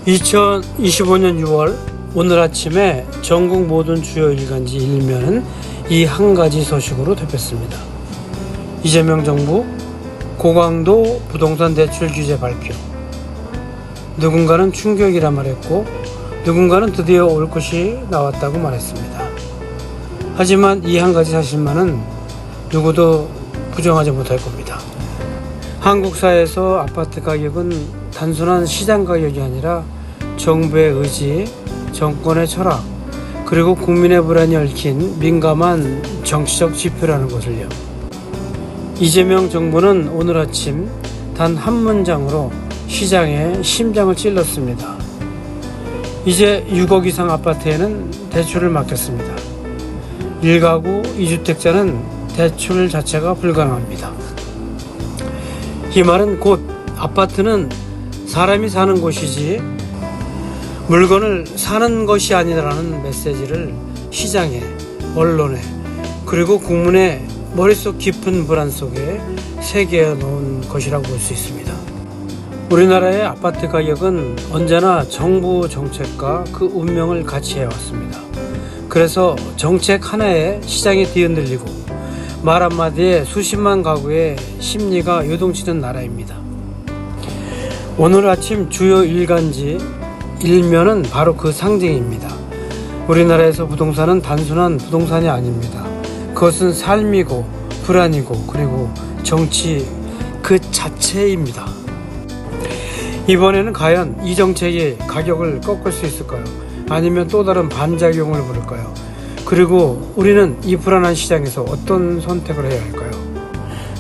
2025년 6월 오늘 아침에 전국 모든 주요 일간지 1면은 이 한 가지 소식으로 덮였습니다. 이재명 정부 고강도 부동산 대출 규제 발표. 누군가는 충격이라 말했고 누군가는 드디어 올 것이 나왔다고 말했습니다. 하지만 이 한 가지 사실만은 누구도 부정하지 못할 겁니다. 한국 사회에서 아파트 가격은 단순한 시장 가격이 아니라 정부의 의지, 정권의 철학, 그리고 국민의 불안이 얽힌 민감한 정치적 지표라는 것을요. 이재명 정부는 오늘 아침 단 한 문장으로 시장에 심장을 찔렀습니다. 이제 6억 이상 아파트에는 대출을 막겠습니다. 1가구 2주택자는 대출 자체가 불가능합니다. 이 말은 곧 아파트는 사람이 사는 곳이지 물건을 사는 것이 아니라는 메시지를 시장에, 언론에, 그리고 국민의 머릿속 깊은 불안 속에 새겨 놓은 것이라고 볼 수 있습니다. 우리나라의 아파트 가격은 언제나 정부 정책과 그 운명을 같이 해왔습니다. 그래서 정책 하나에 시장이 뒤흔들리고 말 한마디에 수십만 가구의 심리가 요동치는 나라입니다. 오늘 아침 주요 일간지 1면은 바로 그 상징입니다. 우리나라에서 부동산은 단순한 부동산이 아닙니다. 그것은 삶이고 불안이고 그리고 정치 그 자체입니다. 이번에는 과연 이 정책이 가격을 꺾을 수 있을까요? 아니면 또 다른 반작용을 부를까요? 그리고 우리는 이 불안한 시장에서 어떤 선택을 해야 할까요?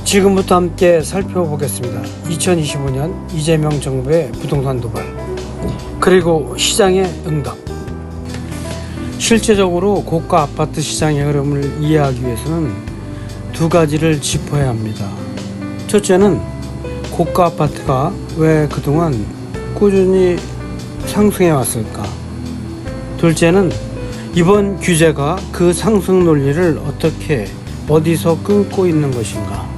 지금부터 함께 살펴보겠습니다. 2025년 이재명 정부의 부동산 도발 그리고 시장의 응답. 실제적으로 고가 아파트 시장의 흐름을 이해하기 위해서는 두 가지를 짚어야 합니다. 첫째는 고가 아파트가 왜 그동안 꾸준히 상승해 왔을까? 둘째는 이번 규제가 그 상승 논리를 어디서 끊고 있는 것인가?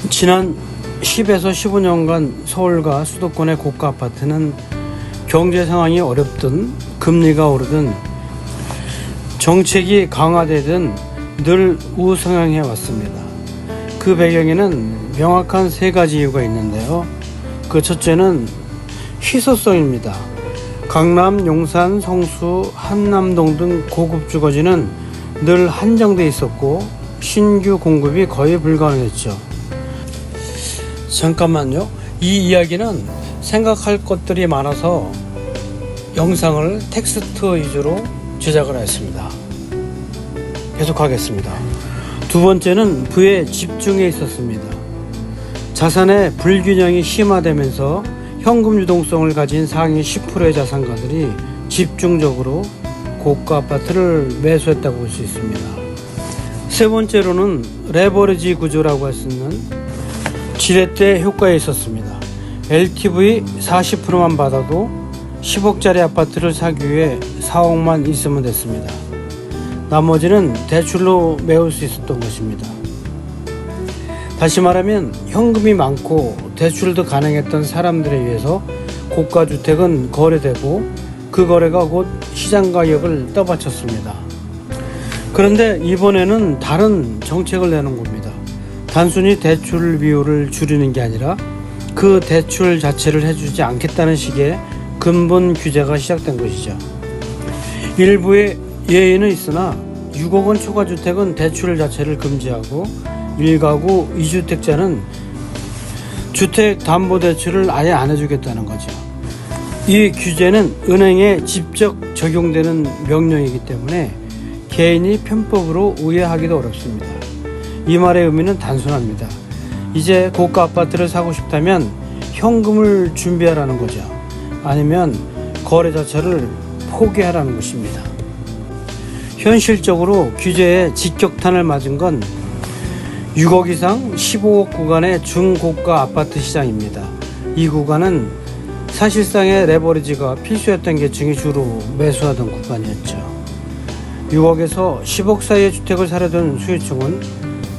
지난 10에서 15년간 서울과 수도권의 고가 아파트는 경제 상황이 어렵든 금리가 오르든 정책이 강화되든 늘 우상향해 왔습니다. 그 배경에는 명확한 세 가지 이유가 있는데요. 그 첫째는 희소성입니다. 강남, 용산, 성수, 한남동 등 고급 주거지는 늘 한정돼 있었고 신규 공급이 거의 불가능했죠. 잠깐만요. 이 이야기는 생각할 것들이 많아서 영상을 텍스트 위주로 제작을 했습니다. 계속하겠습니다. 두 번째는 부에 집중해 있었습니다. 자산의 불균형이 심화되면서 현금 유동성을 가진 상위 10%의 자산가들이 집중적으로 고가 아파트를 매수했다고 볼 수 있습니다. 세 번째로는 레버리지 구조라고 할 수 있는 지렛대 효과에 있었습니다. LTV 40%만 받아도 10억짜리 아파트를 사기 위해 4억만 있으면 됐습니다. 나머지는 대출로 메울 수 있었던 것입니다. 다시 말하면 현금이 많고 대출도 가능했던 사람들에 의해서 고가 주택은 거래되고 그 거래가 곧 시장 가격을 떠받쳤습니다. 그런데 이번에는 다른 정책을 내는 겁니다. 단순히 대출 비율을 줄이는 게 아니라 그 대출 자체를 해주지 않겠다는 식의 근본 규제가 시작된 것이죠. 일부의 예외는 있으나 6억 원 초과 주택은 대출 자체를 금지하고 1가구 2주택자는 주택담보대출을 아예 안 해주겠다는 거죠. 이 규제는 은행에 직접 적용되는 명령이기 때문에 개인이 편법으로 우회하기도 어렵습니다. 이 말의 의미는 단순합니다. 이제 고가 아파트를 사고 싶다면 현금을 준비하라는 거죠. 아니면 거래 자체를 포기하라는 것입니다. 현실적으로 규제에 직격탄을 맞은 건 6억 이상 15억 구간의 중고가 아파트 시장입니다. 이 구간은 사실상의 레버리지가 필수였던 계층이 주로 매수하던 구간이었죠. 6억에서 10억 사이의 주택을 사려던 수요층은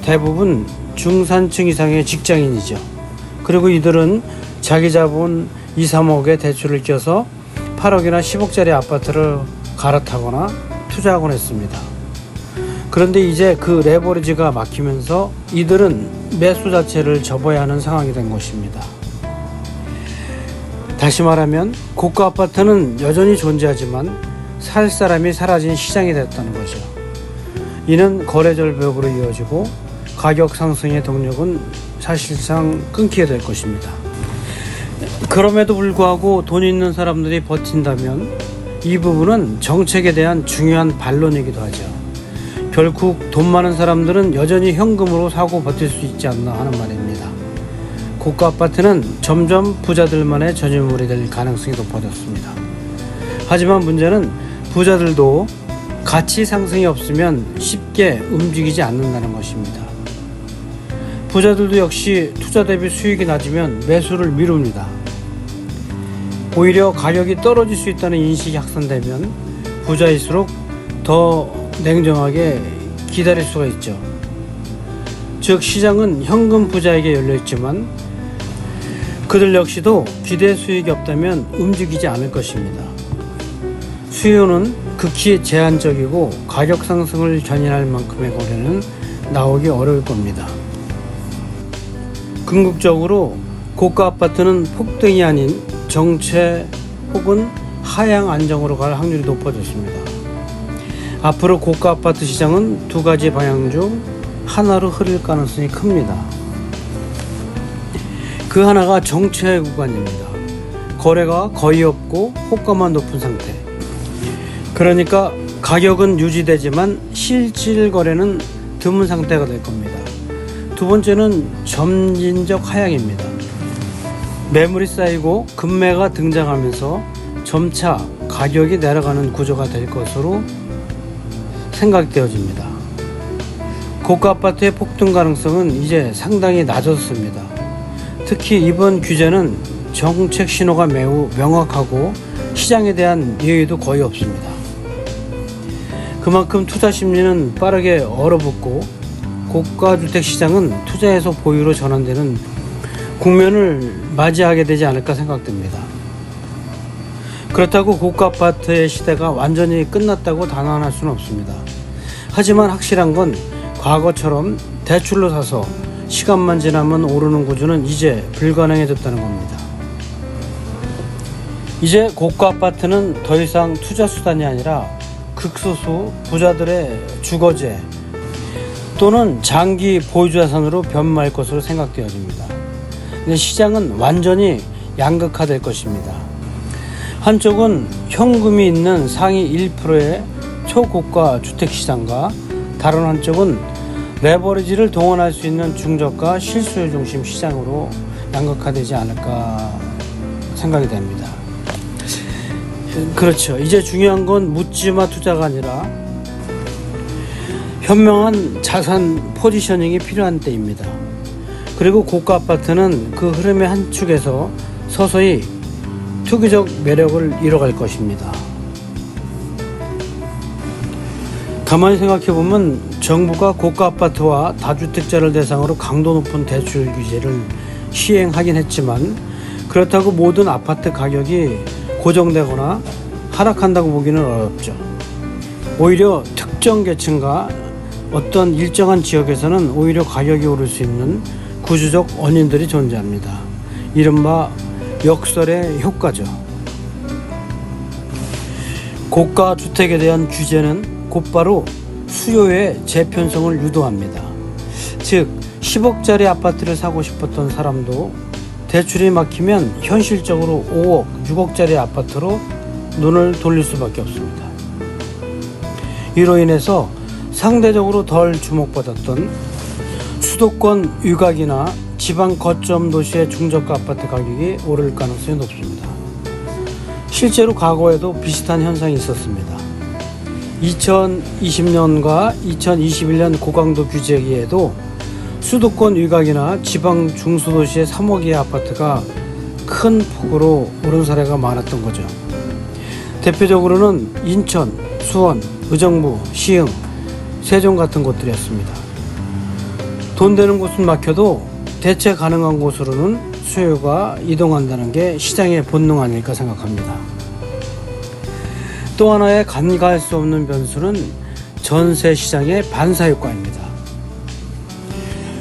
대부분 중산층 이상의 직장인이죠. 그리고 이들은 자기 자본 2, 3억의 대출을 껴서 8억이나 10억짜리 아파트를 갈아타거나 투자하곤 했습니다. 그런데 이제 그 레버리지가 막히면서 이들은 매수 자체를 접어야 하는 상황이 된 것입니다. 다시 말하면 고가 아파트는 여전히 존재하지만 살 사람이 사라진 시장이 됐다는 거죠. 이는 거래 절벽으로 이어지고 가격 상승의 동력은 사실상 끊기게 될 것입니다. 그럼에도 불구하고 돈 있는 사람들이 버틴다면 이 부분은 정책에 대한 중요한 반론이기도 하죠. 결국 돈 많은 사람들은 여전히 현금으로 사고 버틸 수 있지 않나 하는 말입니다. 고가 아파트는 점점 부자들만의 전유물이 될 가능성이 높아졌습니다. 하지만 문제는 부자들도 가치 상승이 없으면 쉽게 움직이지 않는다는 것입니다. 부자들도 역시 투자 대비 수익이 낮으면 매수를 미룹니다. 오히려 가격이 떨어질 수 있다는 인식이 확산되면 부자일수록 더 냉정하게 기다릴 수가 있죠. 즉 시장은 현금 부자에게 열려있지만 그들 역시도 기대 수익이 없다면 움직이지 않을 것입니다. 수요는 극히 제한적이고 가격 상승을 견인할 만큼의 거래는 나오기 어려울 겁니다. 궁극적으로 고가 아파트는 폭등이 아닌 정체 혹은 하향 안정으로 갈 확률이 높아졌습니다. 앞으로 고가 아파트 시장은 두 가지 방향 중 하나로 흐를 가능성이 큽니다. 그 하나가 정체 구간입니다. 거래가 거의 없고 호가만 높은 상태. 그러니까 가격은 유지되지만 실질 거래는 드문 상태가 될 겁니다. 두 번째는 점진적 하향입니다. 매물이 쌓이고 급매가 등장하면서 점차 가격이 내려가는 구조가 될 것으로 생각되어집니다. 고가 아파트의 폭등 가능성은 이제 상당히 낮아졌습니다. 특히 이번 규제는 정책 신호가 매우 명확하고 시장에 대한 예의도 거의 없습니다. 그만큼 투자 심리는 빠르게 얼어붙고 고가 주택 시장은 투자에서 보유로 전환되는 국면을 맞이하게 되지 않을까 생각됩니다. 그렇다고 고가 아파트의 시대가 완전히 끝났다고 단언할 수는 없습니다. 하지만 확실한 건 과거처럼 대출로 사서 시간만 지나면 오르는 구조는 이제 불가능해졌다는 겁니다. 이제 고가 아파트는 더 이상 투자 수단이 아니라 극소수 부자들의 주거재 또는 장기 보유자산으로 변모할 것으로 생각되어집니다. 근데 시장은 완전히 양극화될 것입니다. 한쪽은 현금이 있는 상위 1%의 초고가 주택시장과 다른 한쪽은 레버리지를 동원할 수 있는 중저가 실수요 중심 시장으로 양극화되지 않을까 생각이 됩니다. 그렇죠. 이제 중요한 건 묻지마 투자가 아니라 현명한 자산 포지셔닝이 필요한 때입니다. 그리고 고가 아파트는 그 흐름의 한 축에서 서서히 투기적 매력을 잃어갈 것입니다. 가만히 생각해보면 정부가 고가 아파트와 다주택자를 대상으로 강도 높은 대출 규제를 시행하긴 했지만 그렇다고 모든 아파트 가격이 고정되거나 하락한다고 보기는 어렵죠. 오히려 특정 계층과 어떤 일정한 지역에서는 오히려 가격이 오를 수 있는 구조적 원인들이 존재합니다. 이른바 역설의 효과죠. 고가 주택에 대한 규제는 곧바로 수요의 재편성을 유도합니다. 즉 10억짜리 아파트를 사고 싶었던 사람도 대출이 막히면 현실적으로 5억, 6억짜리 아파트로 눈을 돌릴 수밖에 없습니다. 이로 인해서 상대적으로 덜 주목받았던 수도권 위곽이나 지방 거점 도시의 중저가 아파트 가격이 오를 가능성이 높습니다. 실제로 과거에도 비슷한 현상이 있었습니다. 2020년과 2021년 고강도 규제기에도 수도권 위곽이나 지방 중소도시의 3억 이하 아파트가 큰 폭으로 오른 사례가 많았던 거죠. 대표적으로는 인천, 수원, 의정부, 시흥, 세종 같은 곳들이었습니다. 돈 되는 곳은 막혀도 대체 가능한 곳으로는 수요가 이동한다는 게 시장의 본능 아닐까 생각합니다. 또 하나의 간과할 수 없는 변수는 전세 시장의 반사 효과입니다.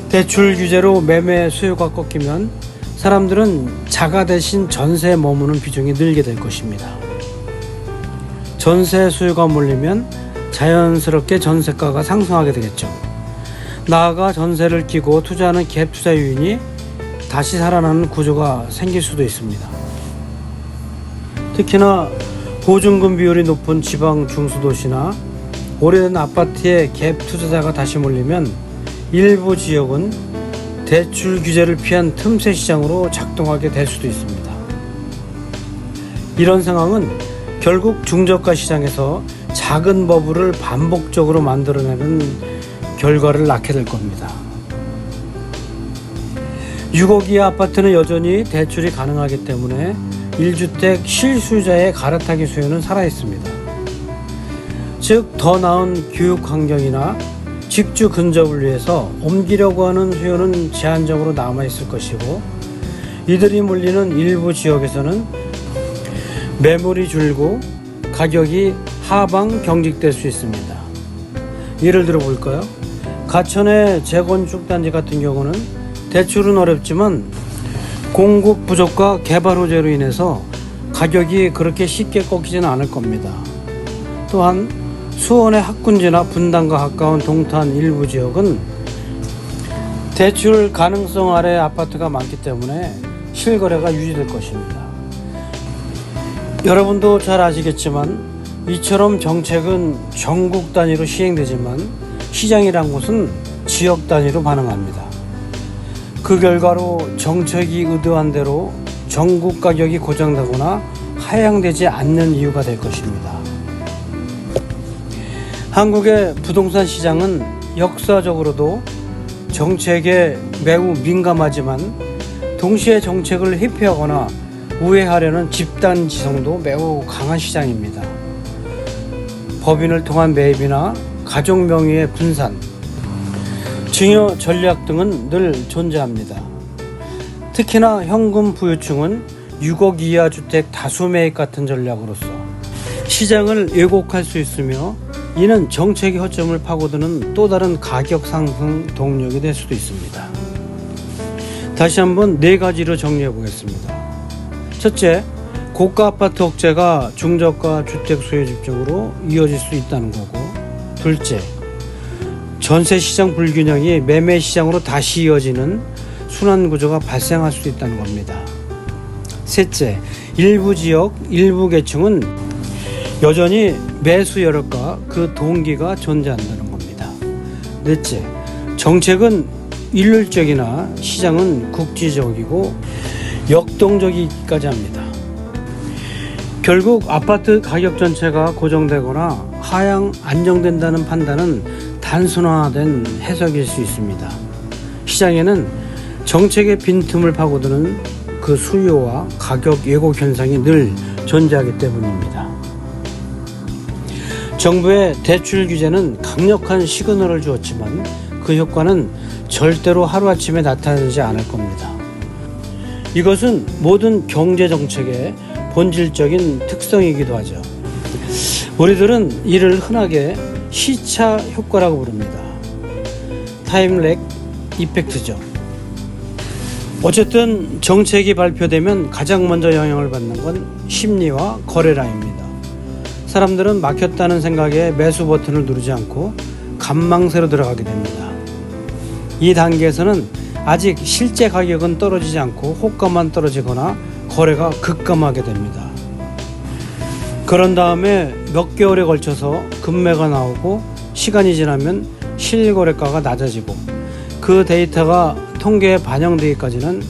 대출 규제로 매매 수요가 꺾이면 사람들은 자가 대신 전세에 머무는 비중이 늘게 될 것입니다. 전세 수요가 몰리면 자연스럽게 전세가가 상승하게 되겠죠. 나아가 전세를 끼고 투자하는 갭 투자 요인이 다시 살아나는 구조가 생길 수도 있습니다. 특히나 보증금 비율이 높은 지방 중수도시나 오래된 아파트에 갭 투자자가 다시 몰리면 일부 지역은 대출 규제를 피한 틈새 시장으로 작동하게 될 수도 있습니다. 이런 상황은 결국 중저가 시장에서 작은 버블을 반복적으로 만들어내는 결과를 낳게 될 겁니다. 6억 이하 아파트는 여전히 대출이 가능하기 때문에 1주택 실수요자의 갈아타기 수요는 살아있습니다. 즉, 더 나은 교육 환경이나 직주 근접을 위해서 옮기려고 하는 수요는 제한적으로 남아있을 것이고, 이들이 몰리는 일부 지역에서는 매물이 줄고 가격이 하방 경직될 수 있습니다. 예를 들어 볼까요? 가천의 재건축 단지 같은 경우는 대출은 어렵지만 공급 부족과 개발 호재로 인해서 가격이 그렇게 쉽게 꺾이지는 않을 겁니다. 또한 수원의 학군지나 분당과 가까운 동탄 일부 지역은 대출 가능성 아래 아파트가 많기 때문에 실거래가 유지될 것입니다. 여러분도 잘 아시겠지만 이처럼 정책은 전국 단위로 시행되지만 시장이란 곳은 지역 단위로 반응합니다. 그 결과로 정책이 의도한 대로 전국 가격이 고정되거나 하향되지 않는 이유가 될 것입니다. 한국의 부동산 시장은 역사적으로도 정책에 매우 민감하지만 동시에 정책을 회피하거나 우회하려는 집단 지성도 매우 강한 시장입니다. 법인을 통한 매입이나 가족 명의의 분산, 증여 전략 등은 늘 존재합니다. 특히나 현금 부유층은 6억 이하 주택 다수 매입 같은 전략으로서 시장을 왜곡할 수 있으며, 이는 정책의 허점을 파고드는 또 다른 가격 상승 동력이 될 수도 있습니다. 다시 한번 4가지로 정리해 보겠습니다. 첫째, 고가 아파트 억제가 중저가 주택 수요 집중으로 이어질 수 있다는 거고, 둘째, 전세 시장 불균형이 매매 시장으로 다시 이어지는 순환 구조가 발생할 수 있다는 겁니다. 셋째, 일부 지역, 일부 계층은 여전히 매수 여력과 그 동기가 존재한다는 겁니다. 넷째, 정책은 일률적이나 시장은 국지적이고 역동적이기까지 합니다. 결국 아파트 가격 전체가 고정되거나 하향 안정된다는 판단은 단순화된 해석일 수 있습니다. 시장에는 정책의 빈틈을 파고드는 그 수요와 가격 왜곡 현상이 늘 존재하기 때문입니다. 정부의 대출 규제는 강력한 시그널을 주었지만 그 효과는 절대로 하루아침에 나타나지 않을 겁니다. 이것은 모든 경제정책의 본질적인 특성이기도 하죠. 우리들은 이를 흔하게 시차 효과라고 부릅니다. 타임렉 이펙트죠. 어쨌든 정책이 발표되면 가장 먼저 영향을 받는 건 심리와 거래량입니다. 사람들은 막혔다는 생각에 매수 버튼을 누르지 않고 갑망새로 들어가게 됩니다. 이 단계에서는 아직 실제 가격은 떨어지지 않고 호가만 떨어지거나 거래가 급감하게 됩니다. 그런 다음에 몇 개월에 걸쳐서 급매가 나오고 시간이 지나면 실거래가가 낮아지고, 그 데이터가 통계에 반영되기까지는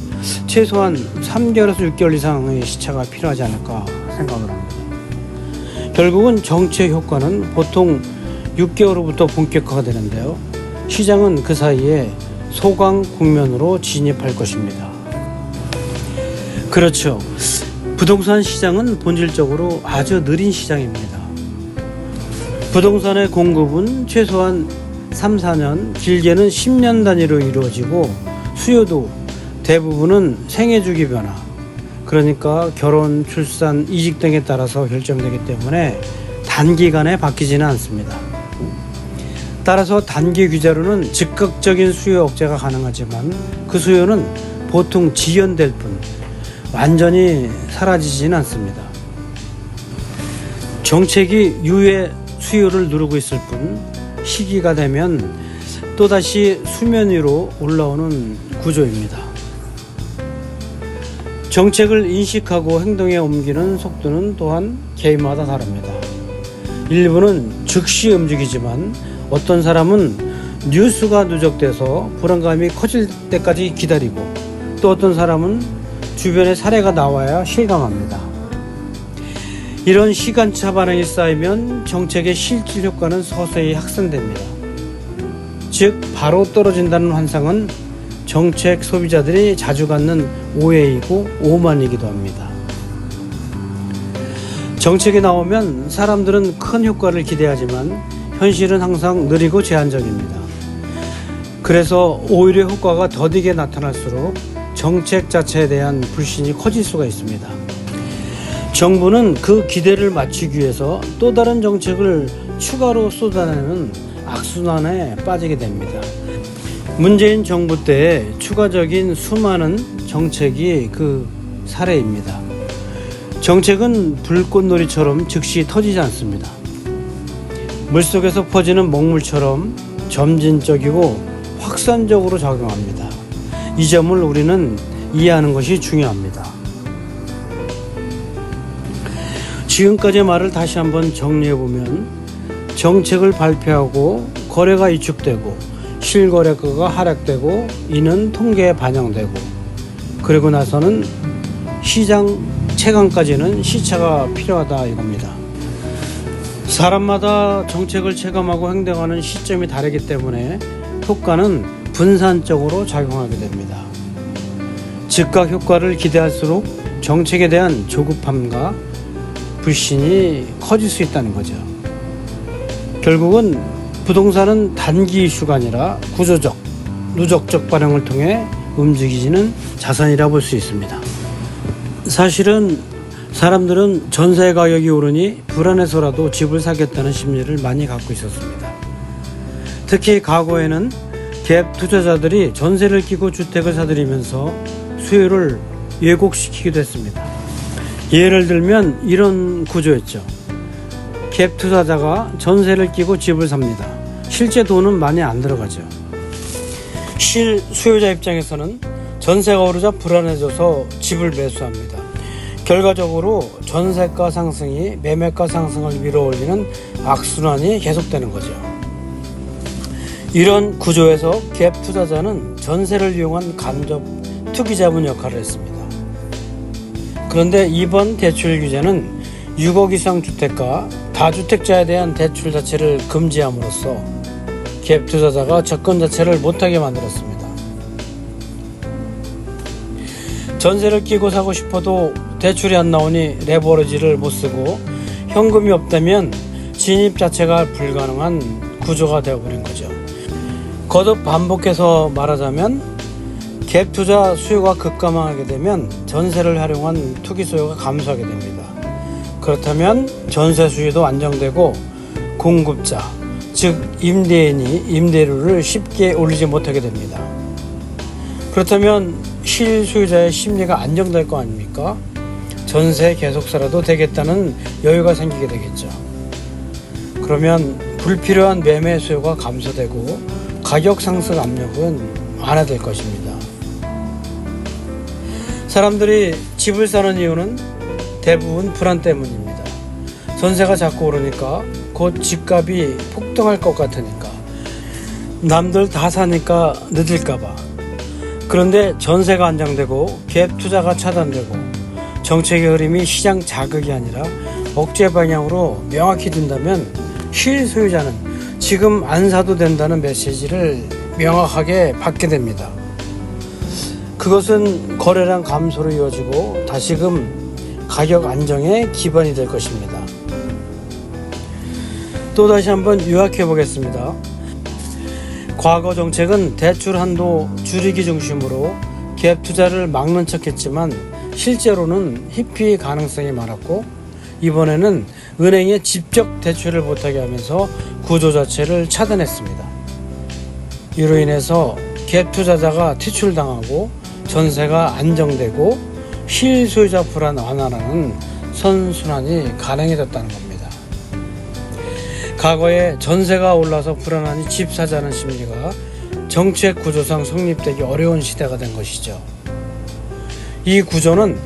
최소한 3개월에서 6개월 이상의 시차가 필요하지 않을까 생각을 합니다. 결국은 정책 효과는 보통 6개월 후부터 본격화가 되는데요. 시장은 그 사이에 소강 국면으로 진입할 것입니다. 그렇죠. 부동산 시장은 본질적으로 아주 느린 시장입니다. 부동산의 공급은 최소한 3, 4년, 길게는 10년 단위로 이루어지고, 수요도 대부분은 생애 주기 변화, 그러니까 결혼, 출산, 이직 등에 따라서 결정되기 때문에 단기간에 바뀌지는 않습니다. 따라서 단기 규제로는 즉각적인 수요 억제가 가능하지만 그 수요는 보통 지연될 뿐 완전히 사라지지는 않습니다. 정책이 유예 수요를 누르고 있을 뿐 시기가 되면 또다시 수면 위로 올라오는 구조입니다. 정책을 인식하고 행동에 옮기는 속도는 또한 개인마다 다릅니다. 일부는 즉시 움직이지만 어떤 사람은 뉴스가 누적돼서 불안감이 커질 때까지 기다리고 또 어떤 사람은 주변에 사례가 나와야 실감합니다. 이런 시간차 반응이 쌓이면 정책의 실질 효과는 서서히 확산됩니다. 즉 바로 떨어진다는 환상은 정책 소비자들이 자주 갖는 오해이고 오만이기도 합니다. 정책이 나오면 사람들은 큰 효과를 기대하지만 현실은 항상 느리고 제한적입니다. 그래서 오히려 효과가 더디게 나타날수록 정책 자체에 대한 불신이 커질 수가 있습니다. 정부는 그 기대를 맞추기 위해서 또 다른 정책을 추가로 쏟아내는 악순환에 빠지게 됩니다. 문재인 정부 때의 추가적인 수많은 정책이 그 사례입니다. 정책은 불꽃놀이처럼 즉시 터지지 않습니다. 물속에서 퍼지는 먹물처럼 점진적이고 확산적으로 작용합니다. 이 점을 우리는 이해하는 것이 중요합니다. 지금까지의 말을 다시 한번 정리해보면 정책을 발표하고 거래가 위축되고 실거래가가 하락되고 이는 통계에 반영되고 그리고 나서는 시장 체감까지는 시차가 필요하다 이겁니다. 사람마다 정책을 체감하고 행동하는 시점이 다르기 때문에 효과는 분산적으로 작용하게 됩니다. 즉각 효과를 기대할수록 정책에 대한 조급함과 불신이 커질 수 있다는 거죠. 결국은 부동산은 단기 이슈가 아니라 구조적, 누적적 반응을 통해 움직이지는 자산이라 볼 수 있습니다. 사실은 사람들은 전세 가격이 오르니 불안해서라도 집을 사겠다는 심리를 많이 갖고 있었습니다. 특히 과거에는 갭 투자자들이 전세를 끼고 주택을 사들이면서 수요를 왜곡시키기도 했습니다. 예를 들면 이런 구조였죠. 갭 투자자가 전세를 끼고 집을 삽니다. 실제 돈은 많이 안 들어가죠. 실수요자 입장에서는 전세가 오르자 불안해져서 집을 매수합니다. 결과적으로 전세가 상승이 매매가 상승을 밀어올리는 악순환이 계속되는 거죠. 이런 구조에서 갭 투자자는 전세를 이용한 간접 투기자본 역할을 했습니다. 그런데 이번 대출 규제는 6억 이상 주택과 다주택자에 대한 대출 자체를 금지함으로써 갭 투자자가 접근 자체를 못하게 만들었습니다. 전세를 끼고 사고 싶어도 대출이 안 나오니 레버리지를 못 쓰고 현금이 없다면 진입 자체가 불가능한 구조가 되어버린 거죠. 거듭 반복해서 말하자면 갭 투자 수요가 급감하게 되면 전세를 활용한 투기 수요가 감소하게 됩니다. 그렇다면 전세 수요도 안정되고 공급자, 즉 임대인이 임대료를 쉽게 올리지 못하게 됩니다. 그렇다면 실수요자의 심리가 안정될 거 아닙니까? 전세 계속 살아도 되겠다는 여유가 생기게 되겠죠. 그러면 불필요한 매매 수요가 감소되고 가격 상승 압력은 완화될 것입니다. 사람들이 집을 사는 이유는 대부분 불안 때문입니다. 전세가 자꾸 오르니까 곧 집값이 폭등할 것 같으니까, 남들 다 사니까 늦을까봐. 그런데 전세가 안정되고 갭 투자가 차단되고 정책의 흐름이 시장 자극이 아니라 억제 방향으로 명확히 든다면 실소유자는 지금 안 사도 된다는 메시지를 명확하게 받게 됩니다. 그것은 거래량 감소로 이어지고 다시금 가격 안정의 기반이 될 것입니다. 또 다시 한번 요약해 보겠습니다. 과거 정책은 대출 한도 줄이기 중심으로 갭 투자를 막는 척했지만 실제로는 회피 가능성이 많았고, 이번에는 은행에 직접 대출을 못하게 하면서 구조 자체를 차단했습니다. 이로 인해서 갭 투자자가 퇴출당하고 전세가 안정되고 실소유자 불안 완화라는 선순환이 가능해졌다는 겁니다. 과거에 전세가 올라서 불안하니 집 사자는 심리가 정책 구조상 성립되기 어려운 시대가 된 것이죠. 이 구조는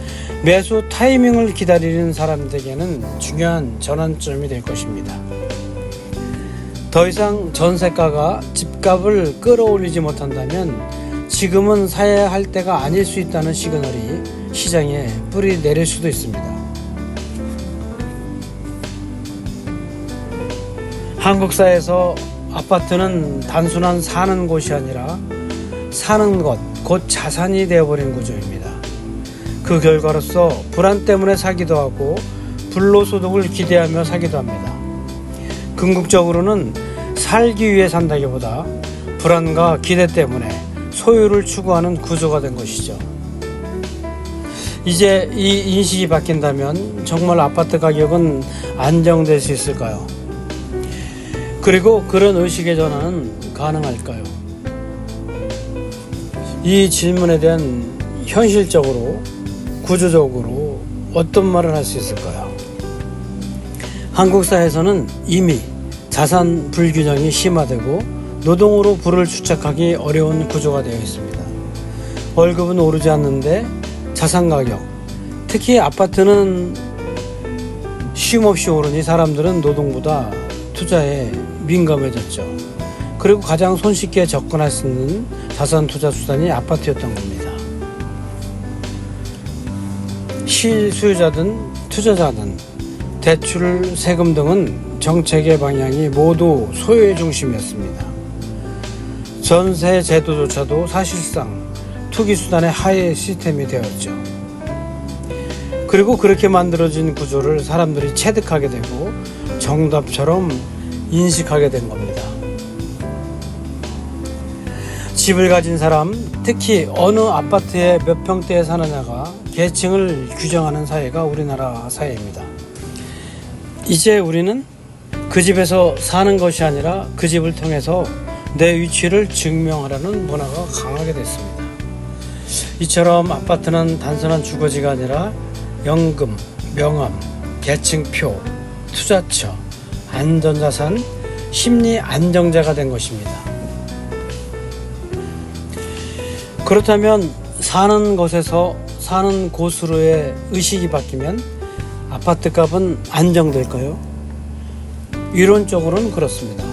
매수 타이밍을 기다리는 사람들에게는 중요한 전환점이 될 것입니다. 더 이상 전세가가 집값을 끌어올리지 못한다면 지금은 사야 할 때가 아닐 수 있다는 시그널이 시장에 뿌리 내릴 수도 있습니다. 한국사에서 아파트는 단순한 사는 곳이 아니라 사는 것, 곧 자산이 되어버린 구조입니다. 그 결과로서 불안 때문에 사기도 하고 불로소득을 기대하며 사기도 합니다. 궁극적으로는 살기 위해 산다기보다 불안과 기대 때문에 소유를 추구하는 구조가 된 것이죠. 이제 이 인식이 바뀐다면 정말 아파트 가격은 안정될 수 있을까요? 그리고 그런 의식의 전환은 가능할까요? 이 질문에 대한 현실적으로, 구조적으로 어떤 말을 할 수 있을까요? 한국 사회에서는 이미 자산 불균형이 심화되고 노동으로 부를 축적하기 어려운 구조가 되어 있습니다. 월급은 오르지 않는데 자산 가격, 특히 아파트는 쉼없이 오르니 사람들은 노동보다 투자에 민감해졌죠. 그리고 가장 손쉽게 접근할 수 있는 자산 투자 수단이 아파트였던 겁니다. 실수요자든 투자자든 대출, 세금 등은 정책의 방향이 모두 소유의 중심이었습니다. 전세 제도조차도 사실상 투기 수단의 하의 시스템이 되었죠. 그리고 그렇게 만들어진 구조를 사람들이 체득하게 되고 정답처럼 인식하게 된 겁니다. 집을 가진 사람, 특히 어느 아파트에 몇 평대에 사느냐가 계층을 규정하는 사회가 우리나라 사회입니다. 이제 우리는 그 집에서 사는 것이 아니라 그 집을 통해서 내 위치를 증명하려는 문화가 강하게 됐습니다. 이처럼 아파트는 단순한 주거지가 아니라 연금, 명함, 계층표, 투자처, 안전자산, 심리 안정자가 된 것입니다. 그렇다면 사는 것에서 사는 곳으로의 의식이 바뀌면 아파트 값은 안정될까요? 이론적으로는 그렇습니다.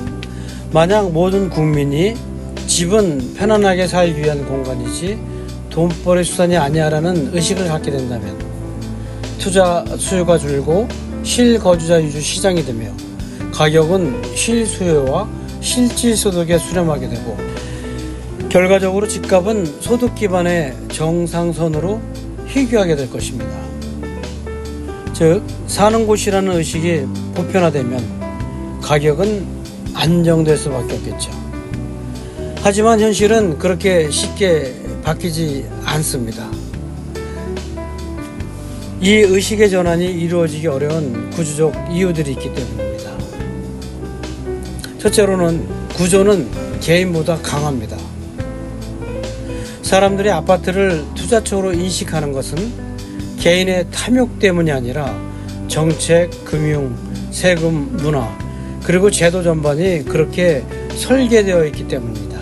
만약 모든 국민이 집은 편안하게 살기 위한 공간이지 돈벌이 수단이 아니야라는 의식을 갖게 된다면 투자 수요가 줄고 실거주자 위주 시장이 되며 가격은 실수요와 실질소득에 수렴하게 되고 결과적으로 집값은 소득 기반의 정상선으로 희귀하게 될 것입니다. 즉 사는 곳이라는 의식이 보편화되면 가격은 안정될 수밖에 없겠죠. 하지만 현실은 그렇게 쉽게 바뀌지 않습니다. 이 의식의 전환이 이루어지기 어려운 구조적 이유들이 있기 때문입니다. 첫째로는 구조는 개인보다 강합니다. 사람들이 아파트를 투자처로 인식하는 것은 개인의 탐욕 때문이 아니라 정책, 금융, 세금, 문화, 그리고 제도 전반이 그렇게 설계되어 있기 때문입니다.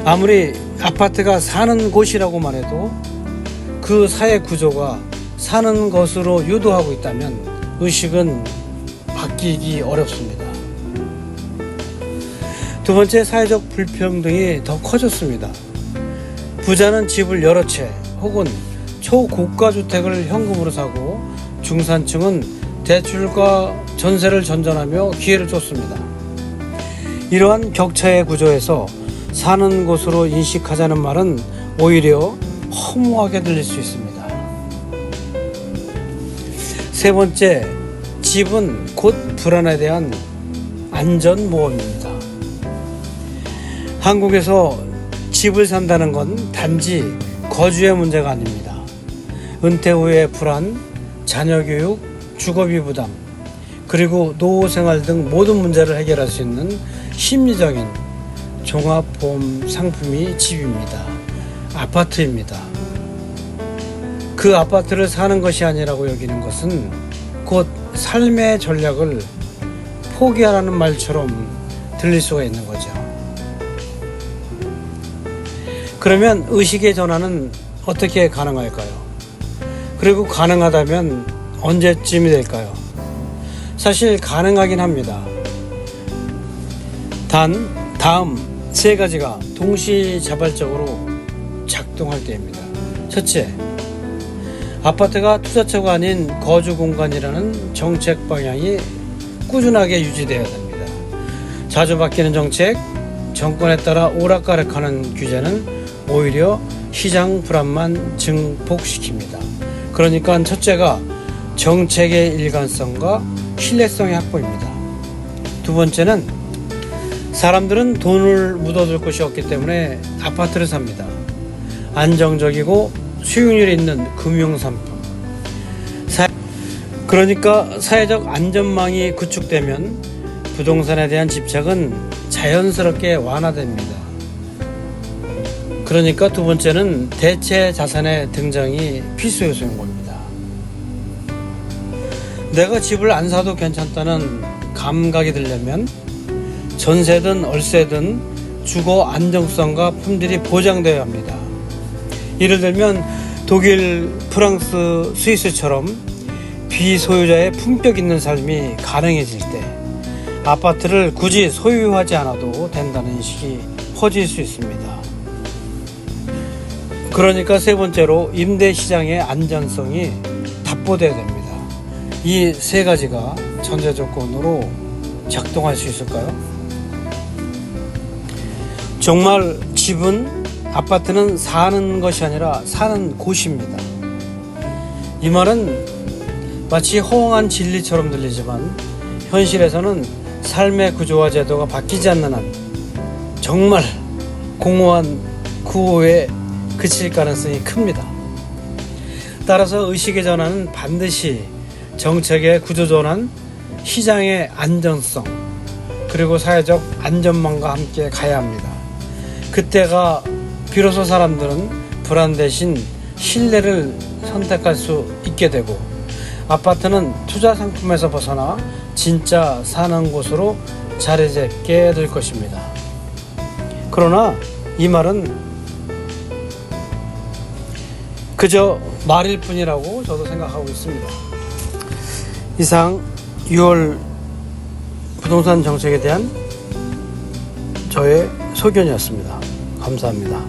아무리 아파트가 사는 곳이라고만 해도 그 사회 구조가 사는 것으로 유도하고 있다면 의식은 바뀌기 어렵습니다. 두 번째, 사회적 불평등이 더 커졌습니다. 부자는 집을 여러 채 혹은 초고가 주택을 현금으로 사고 중산층은 대출과 전세를 전전하며 기회를 쫓습니다. 이러한 격차의 구조에서 사는 곳으로 인식하자는 말은 오히려 허무하게 들릴 수 있습니다. 세 번째, 집은 곧 불안에 대한 안전모험입니다. 한국에서 집을 산다는 건 단지 거주의 문제가 아닙니다. 은퇴 후의 불안, 자녀 교육, 주거비 부담, 그리고 노후 생활 등 모든 문제를 해결할 수 있는 심리적인 종합보험 상품이 집입니다. 아파트입니다. 그 아파트를 사는 것이 아니라고 여기는 것은 곧 삶의 전략을 포기하라는 말처럼 들릴 수가 있는 거죠. 그러면 의식의 전환은 어떻게 가능할까요? 그리고 가능하다면 언제쯤이 될까요? 사실 가능하긴 합니다. 단 다음 세 가지가 동시자발적으로 작동할 때입니다. 첫째, 아파트가 투자처가 아닌 거주 공간이라는 정책 방향이 꾸준하게 유지되어야 됩니다. 자주 바뀌는 정책, 정권에 따라 오락가락하는 규제는 오히려 시장 불안만 증폭시킵니다. 그러니까 첫째가 정책의 일관성과 신뢰성의 확보입니다. 두 번째는 사람들은 돈을 묻어둘 곳이 없기 때문에 아파트를 삽니다. 안정적이고 수익률이 있는 금융상품. 그러니까 사회적 안전망이 구축되면 부동산에 대한 집착은 자연스럽게 완화됩니다. 그러니까 두 번째는 대체 자산의 등장이 필수 요소인 겁니다. 내가 집을 안 사도 괜찮다는 감각이 들려면 전세든 월세든 주거 안정성과 품질이 보장되어야 합니다. 예를 들면 독일, 프랑스, 스위스처럼 비소유자의 품격 있는 삶이 가능해질 때 아파트를 굳이 소유하지 않아도 된다는 인식이 퍼질 수 있습니다. 그러니까 세 번째로 임대 시장의 안전성이 답보되어야 됩니다. 이 세 가지가 전제 조건으로 작동할 수 있을까요? 정말 집은, 아파트는 사는 것이 아니라 사는 곳입니다. 이 말은 마치 허황한 진리처럼 들리지만 현실에서는 삶의 구조와 제도가 바뀌지 않는 한 정말 공허한 구호에 그칠 가능성이 큽니다. 따라서 의식의 전환은 반드시 정책의 구조 전환, 시장의 안정성, 그리고 사회적 안전망과 함께 가야 합니다. 그때가 비로소 사람들은 불안 대신 신뢰를 선택할 수 있게 되고 아파트는 투자 상품에서 벗어나 진짜 사는 곳으로 자리 잡게 될 것입니다. 그러나 이 말은 그저 말일 뿐이라고 저도 생각하고 있습니다. 이상 6월 부동산 정책에 대한 저의 소견이었습니다. 감사합니다.